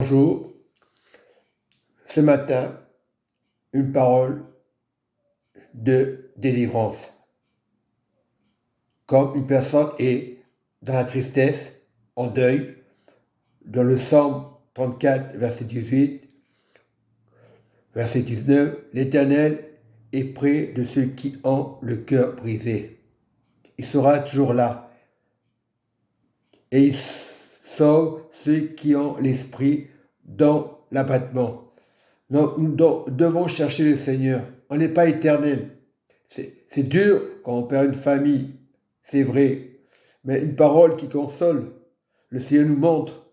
Bonjour, ce matin, une parole de délivrance. Quand une personne est dans la tristesse, en deuil, dans le Psaume 34, verset 18, verset 19, l'Éternel est près de ceux qui ont le cœur brisé. Il sera toujours là. Et il sauve ceux qui ont l'esprit dans l'abattement. Donc, nous devons chercher le Seigneur. On n'est pas éternel. C'est dur quand on perd une famille, c'est vrai. Mais une parole qui console. Le Seigneur nous montre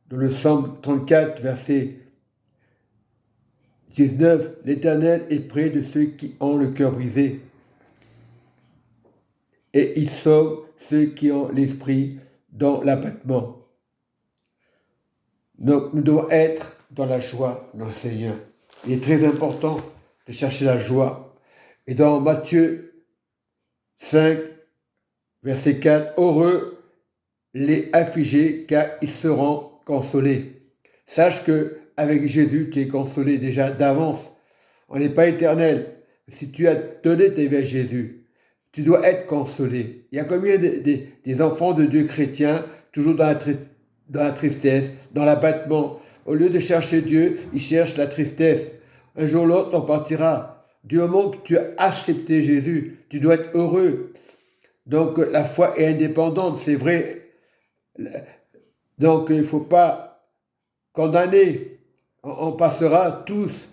dans le Psaume 34, verset 19, l'Éternel est près de ceux qui ont le cœur brisé. Et il sauve ceux qui ont l'esprit dans l'abattement. Donc, nous devons être dans la joie dans le Seigneur. Il est très important de chercher la joie. Et dans Matthieu 5, verset 4, heureux les affligés, car ils seront consolés. Sache que avec Jésus, tu es consolé déjà d'avance. On n'est pas éternel. Si tu as donné ta vie à Jésus, tu dois être consolé. Il y a combien des enfants de Dieu chrétiens, toujours dans la tristesse, dans l'abattement. Au lieu de chercher Dieu, ils cherchent la tristesse. Un jour ou l'autre, on partira. Du moment que tu as accepté Jésus, tu dois être heureux. Donc la foi est indépendante, c'est vrai. Donc il ne faut pas condamner. On passera tous.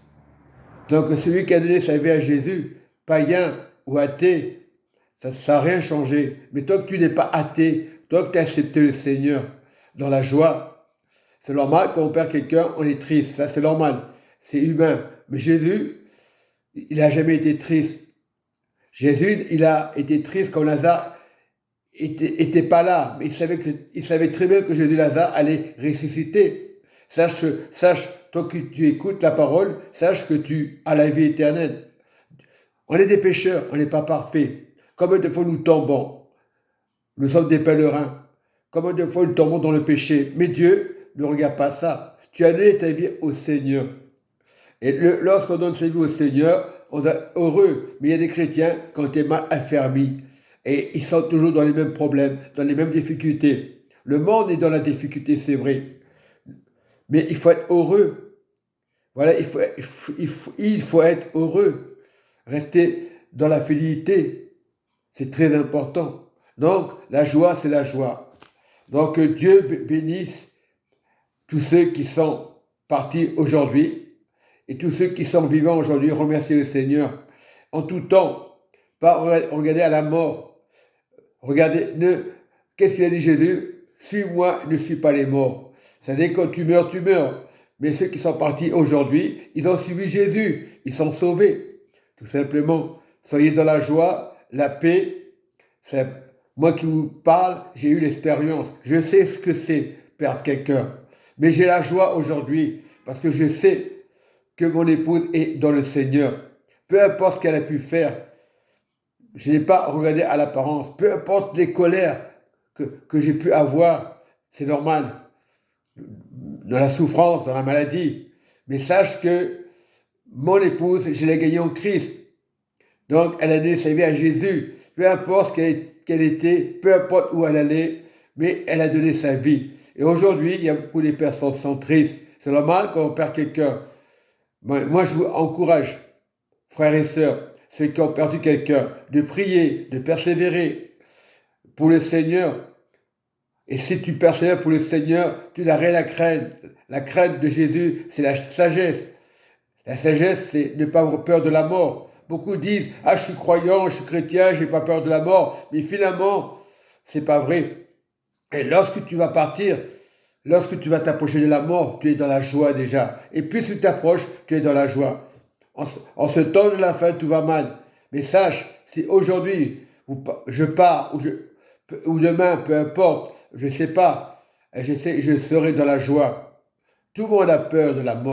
Donc celui qui a donné sa vie à Jésus, païen ou athée, ça n'a rien changé. Mais toi que tu n'es pas athée, toi que tu as accepté le Seigneur dans la joie, c'est normal quand on perd quelqu'un, on est triste. Ça c'est normal, c'est humain. Mais Jésus, il n'a jamais été triste. Jésus, il a été triste quand Lazare était pas là, mais il savait très bien que Jésus Lazare allait ressusciter. Sache, toi que tu écoutes la parole, sache que tu as la vie éternelle. On est des pécheurs, on n'est pas parfaits. Combien de fois nous tombons? Nous sommes des pèlerins. Combien de fois nous tombons dans le péché? Mais Dieu ne regarde pas ça. Tu as donné ta vie au Seigneur. Et lorsqu'on donne sa vie au Seigneur, on est heureux. Mais il y a des chrétiens, quand tu es mal affermis, et ils sont toujours dans les mêmes problèmes, dans les mêmes difficultés. Le monde est dans la difficulté, c'est vrai. Mais il faut être heureux. Voilà, il faut être heureux. Rester dans la fidélité, c'est très important. Donc, la joie, c'est la joie. Donc, Dieu bénisse tous ceux qui sont partis aujourd'hui et tous ceux qui sont vivants aujourd'hui. Remerciez le Seigneur en tout temps. Pas regarder à la mort. Regardez, qu'est-ce qu'il a dit Jésus? Suis-moi, ne suis pas les morts. C'est-à-dire quand tu meurs, tu meurs. Mais ceux qui sont partis aujourd'hui, ils ont suivi Jésus. Ils sont sauvés. Tout simplement, soyez dans la joie, la paix. C'est moi qui vous parle, j'ai eu l'expérience. Je sais ce que c'est perdre quelqu'un. Mais j'ai la joie aujourd'hui parce que je sais que mon épouse est dans le Seigneur. Peu importe ce qu'elle a pu faire, je n'ai pas regardé à l'apparence. Peu importe les colères que j'ai pu avoir, c'est normal. Dans la souffrance, dans la maladie. Mais sache que mon épouse, je l'ai gagnée en Christ. Donc, elle a donné sa vie à Jésus. Peu importe ce qu'elle était, peu importe où elle allait, mais elle a donné sa vie. Et aujourd'hui, il y a beaucoup de personnes qui sont tristes. C'est normal quand on perd quelqu'un. Moi, je vous encourage, frères et sœurs, ceux qui ont perdu quelqu'un, de prier, de persévérer pour le Seigneur. Et si tu persévères pour le Seigneur, tu n'as rien à craindre. La crainte de Jésus, c'est la sagesse. La sagesse, c'est ne pas avoir peur de la mort. Beaucoup disent, ah, je suis croyant, je suis chrétien, je n'ai pas peur de la mort. Mais finalement, c'est pas vrai. Et lorsque tu vas partir, lorsque tu vas t'approcher de la mort, tu es dans la joie déjà. Et plus tu t'approches, tu es dans la joie. En ce temps de la fin, tout va mal. Mais sache, si aujourd'hui, je pars, ou demain, peu importe, je ne sais pas, je serai dans la joie. Tout le monde a peur de la mort.